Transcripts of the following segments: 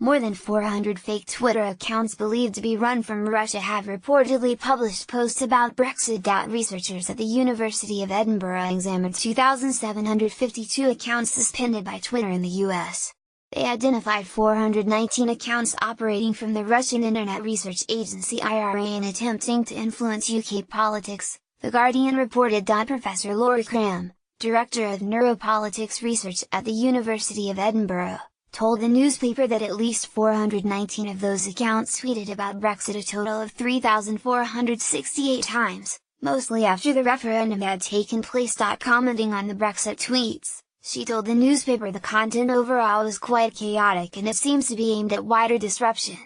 More than 400 fake Twitter accounts believed to be run from Russia have reportedly published posts about Brexit. Researchers at the University of Edinburgh examined 2,752 accounts suspended by Twitter in the US. They identified 419 accounts operating from the Russian Internet Research Agency IRA and attempting to influence UK politics, The Guardian reported. Professor Laura Cram, Director of Neuropolitics Research at the University of Edinburgh, told the newspaper that at least 419 of those accounts tweeted about Brexit a total of 3,468 times, mostly after the referendum had taken place. Commenting on the Brexit tweets, she told the newspaper the content overall was quite chaotic and it seems to be aimed at wider disruption.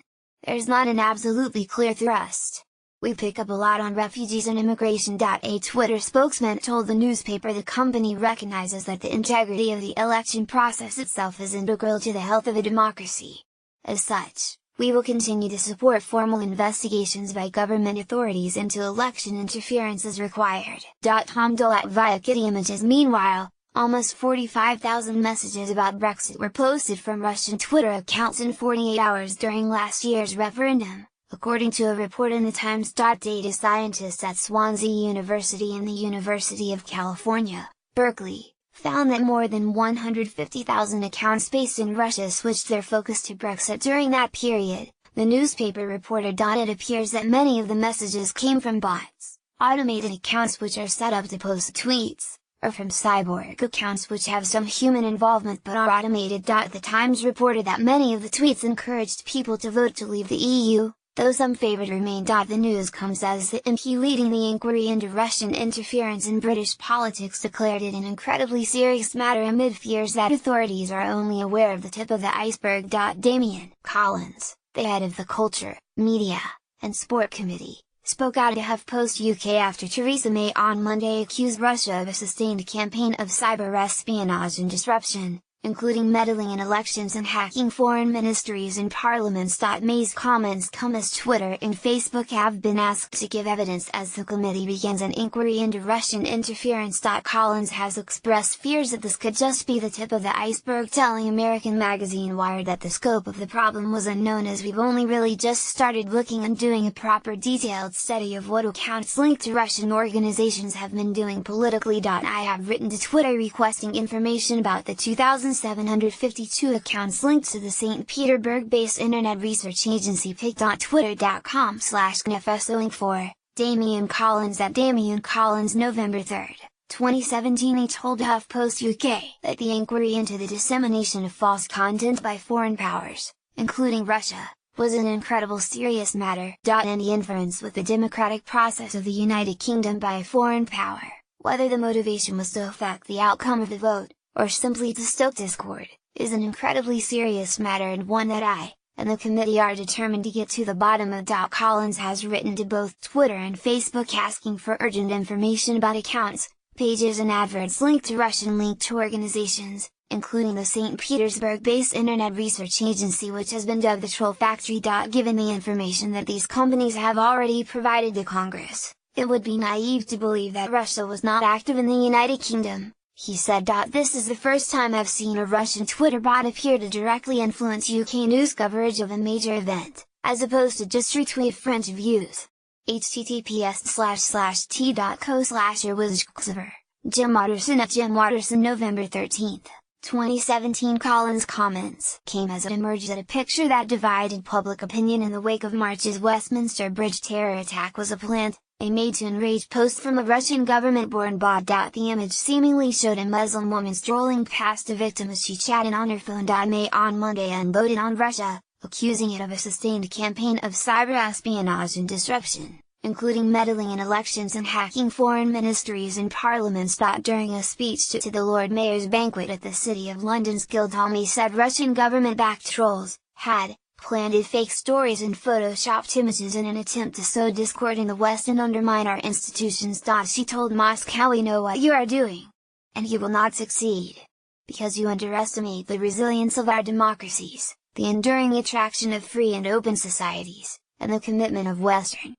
There's not an absolutely clear thrust. We pick up a lot on refugees and immigration. A Twitter spokesman told the newspaper the company recognizes that the integrity of the election process itself is integral to the health of a democracy. As such, we will continue to support formal investigations by government authorities into election interference as required. Tom Dolat via Kitty Images. Meanwhile, almost 45,000 messages about Brexit were posted from Russian Twitter accounts in 48 hours during last year's referendum, according to a report in the Times. Data scientists at Swansea University and the University of California, Berkeley, found that more than 150,000 accounts based in Russia switched their focus to Brexit during that period, the newspaper reported. It appears that many of the messages came from bots, automated accounts which are set up to post tweets, or from cyborg accounts which have some human involvement but are automated. The Times reported that many of the tweets encouraged people to vote to leave the EU, though some favored remain. The news comes as the MP leading the inquiry into Russian interference in British politics declared it an incredibly serious matter amid fears that authorities are only aware of the tip of the iceberg. Damian Collins, the head of the Culture, Media, and Sport Committee, spoke out to HuffPost UK after Theresa May on Monday accused Russia of a sustained campaign of cyber espionage and disruption, including meddling in elections and hacking foreign ministries and parliaments. May's comments come as Twitter and Facebook have been asked to give evidence as the committee begins an inquiry into Russian interference. Collins has expressed fears that this could just be the tip of the iceberg, telling American magazine Wired that the scope of the problem was unknown as we've only really just started looking and doing a proper detailed study of what accounts linked to Russian organizations have been doing politically. I have written to Twitter requesting information about the 2,752 accounts linked to the St. Petersburg-based Internet Research Agency pic.twitter.com/gnfsoing4, Damian Collins. At Damian Collins November 3, 2017 he told HuffPost UK that the inquiry into the dissemination of false content by foreign powers, including Russia, was an incredible serious matter. Any inference with the democratic process of the United Kingdom by a foreign power, whether the motivation was to affect the outcome of the vote, or simply to stoke discord, is an incredibly serious matter and one that I, and the committee are determined to get to the bottom of. Collins has written to both Twitter and Facebook asking for urgent information about accounts, pages and adverts linked to Russian-linked organizations, including the St. Petersburg-based Internet Research Agency, which has been dubbed the Troll Factory. Given the information that these companies have already provided to Congress, it would be naive to believe that Russia was not active in the United Kingdom, he said. This is the first time I've seen a Russian Twitter bot appear to directly influence UK news coverage of a major event, as opposed to just retweet French views. https://t.co/erwizxver, Jim Watterson at Jim Watterson. November 13, 2017. Collins' comments came as it emerged that a picture that divided public opinion in the wake of March's Westminster Bridge terror attack was a plant, a made-to-enrage post from a Russian government-born bot. The image seemingly showed a Muslim woman strolling past a victim as she chatted on her phone. May on Monday unloaded on Russia, accusing it of a sustained campaign of cyber espionage and disruption, including meddling in elections and hacking foreign ministries and parliaments. During a speech to the Lord Mayor's banquet at the City of London's Guildhall, May said Russian government-backed trolls had planted fake stories and photoshopped images in an attempt to sow discord in the West and undermine our institutions. She told Moscow, "We know what you are doing. And you will not succeed. Because you underestimate the resilience of our democracies, the enduring attraction of free and open societies, and the commitment of Western